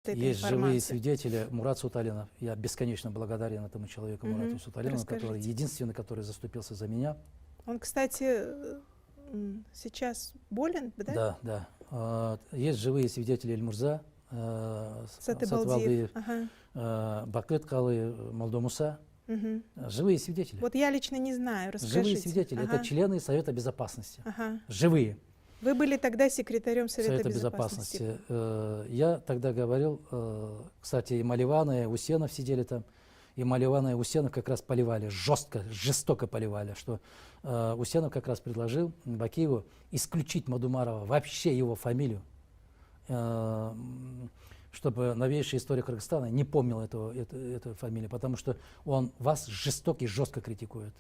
этой Есть живые информации? свидетели. Мурат Суталинов. Я бесконечно благодарен этому человеку, Мурату Суталинову, который Расскажите. единственный, который заступился за меня. Он, кстати, сейчас болен, да? Да, да. Есть живые свидетели Эльмурза, Сатыбалдиев. Сатыбалдиев, Ага. Бакыт Калы, Молдомуса. Мгм. Живые свидетели. Вот я лично не знаю, расскажите. Живые свидетели. Ага. Это члены Совета Безопасности. Ага. Живые. Вы были тогда секретарем Совета Совета Безопасности. Безопасности. Я тогда говорил, кстати, и Маливана, и Усенов сидели там, и Маливана, и Усенов как раз поливали, жестоко поливали, что Усенов как раз предложил Бакиеву исключить Мадумарова, вообще его фамилию, чтобы новейшая история Кыргызстана не помнила эту фамилию, потому что он вас жестоко и жестко критикует.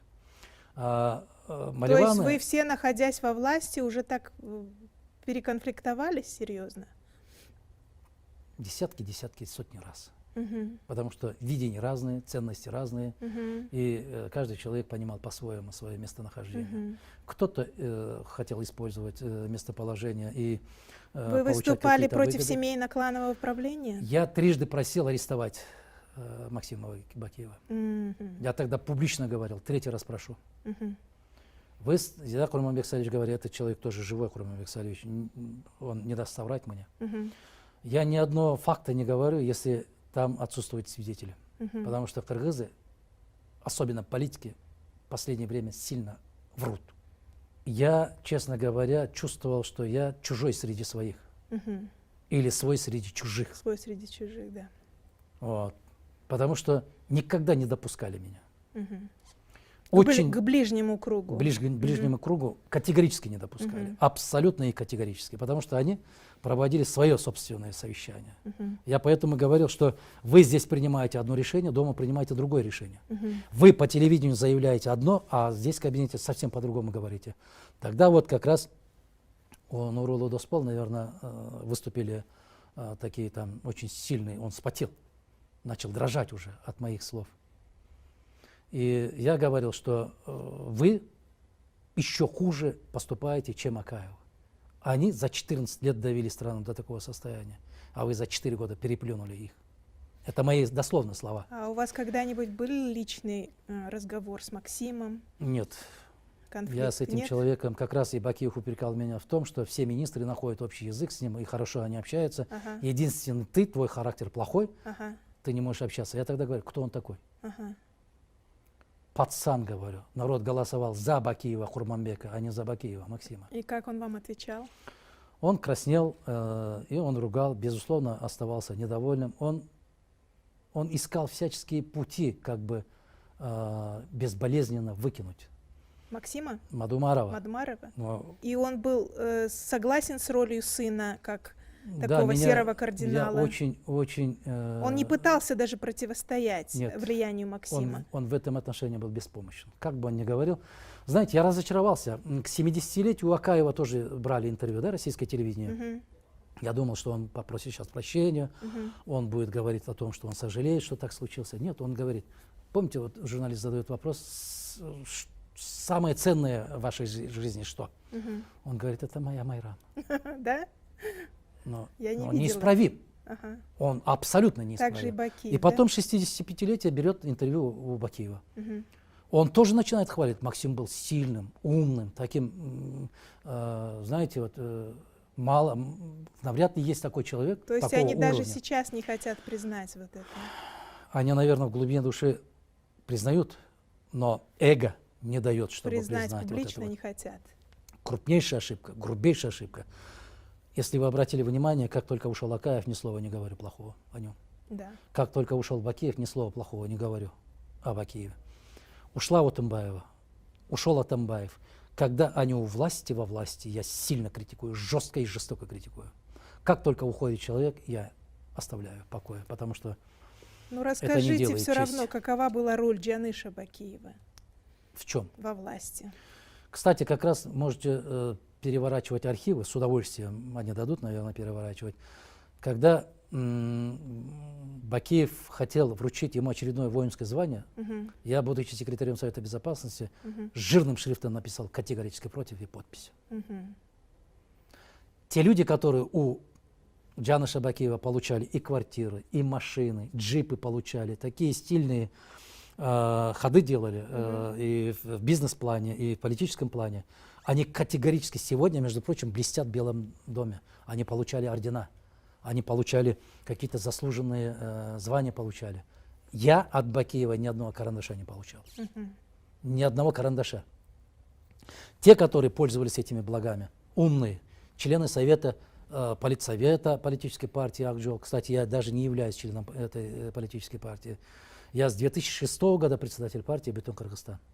То есть вы все, находясь во власти, уже так переконфликтовались серьезно? Десятки, сотни раз. Угу. Потому что видения разные, ценности разные, Угу. и каждый человек понимал по-своему свое местонахождение. Угу. Кто-то хотел использовать местоположение и Вы получать выступали какие-то против выгоды. семейно-кланового правления? Я трижды просил арестовать Максима Бакиева. Угу. Я тогда публично говорил, третий раз прошу. Угу. Вы, я, Курманбек Салевич, говорю, этот человек тоже живой, Курманбек Салевич, он не даст соврать мне. Угу. Я ни одного факта не говорю, если там отсутствуют свидетели. Угу. Потому что кыргызы, особенно политики, в последнее время сильно врут. Я, честно говоря, чувствовал, что я чужой среди своих. Угу. Или свой среди чужих. Свой среди чужих, да. Вот. Потому что никогда не допускали меня. Угу. Очень К ближнему кругу. ближнему кругу категорически не допускали. Мгм. Абсолютно и категорически. Потому что они проводили свое собственное совещание. Угу. Я поэтому говорил, что вы здесь принимаете одно решение, дома принимаете другое решение. Угу. Вы по телевидению заявляете одно, а здесь в кабинете совсем по-другому говорите. Тогда вот как раз у Нурулы Доспол, наверное, выступили такие там очень сильные. Он вспотел, начал дрожать уже от моих слов. И я говорил, что вы еще хуже поступаете, чем Акаев. Они за 14 лет довели страну до такого состояния, а вы за 4 года переплюнули их. Это мои дословно слова. А у вас когда-нибудь был личный разговор с Максимом? Нет. Конфликт? Я с этим Нет? человеком, как раз и Бакиев упрекал меня в том, что все министры находят общий язык с ним, и хорошо они общаются. Ага. Единственный ты, твой характер плохой, Ага. ты не можешь общаться. Я тогда говорю, кто он такой? Ага. Пацан, говорю. Народ голосовал за Бакиева Курманбека, а не за Бакиева Максима. И как он вам отвечал? Он краснел, и он ругал, безусловно, оставался недовольным. Он искал всяческие пути, как бы безболезненно выкинуть Максима Мадумарова. Мадумарова? Но, И он был согласен с ролью сына, как да, такого серого я кардинала? очень... Он не пытался даже противостоять Нет, влиянию Максима? Он в этом отношении был беспомощен. Как бы он ни говорил. Знаете, я разочаровался. К 70-летию Акаева тоже брали интервью, да, российское телевидение. Мгм. Я думал, что он попросит сейчас прощения, Мгм. он будет говорить о том, что он сожалеет, что так случилось. Нет, он говорит, помните, вот журналист задает вопрос, самое ценное в вашей жизни что? Мгм. Он говорит, это моя Майран. Да? Но Я не он видела. неисправим. Ага. Он абсолютно Так же и неисправим. Бакиев, И потом 65-летие берет интервью у Бакиева. да? Мгм. Он тоже начинает хвалить. Максим был сильным, умным, таким, знаете, вот мало, навряд ли есть такой человек То есть такого они даже уровня. сейчас не хотят признать вот это? Они, наверное, в глубине души признают, но эго не дает, чтобы Признать признать вот публично это не вот. хотят. Крупнейшая ошибка, грубейшая ошибка. Если вы обратили внимание, как только ушел Акаев, ни слова не говорю плохого о нем. Да. Как только ушел Бакиев, ни слова плохого не говорю о Бакиеве. Ушла Утымбаева, ушел Атамбаев. Когда они у власти, во власти, я сильно критикую, жестко и жестоко критикую. Как только уходит человек, я оставляю в покое, потому что Ну расскажите делает все честь. равно, какова была роль Джаныша Бакиева в чем? во власти? Кстати, как раз можете переворачивать архивы, с удовольствием они дадут, наверное, переворачивать. Когда Бакиев хотел вручить ему очередное воинское звание, Мгм. я, будучи секретарем Совета Безопасности, Мгм. жирным шрифтом написал категорически против и подпись. Мгм. Те люди, которые у Джаныша Бакиева получали и квартиры, и машины, джипы получали, такие стильные ходы делали и в бизнес-плане, и в политическом плане. Они категорически сегодня, между прочим, блестят в Белом доме. Они получали ордена, они получали какие-то заслуженные звания получали. Я от Бакиева ни одного карандаша не получал. Ни одного карандаша. Те, которые пользовались этими благами, умные, члены совета, политсовета политической партии Акжол. Кстати, я даже не являюсь членом этой политической партии. Я с 2006 года председатель партии «Бетон Кыргызстан».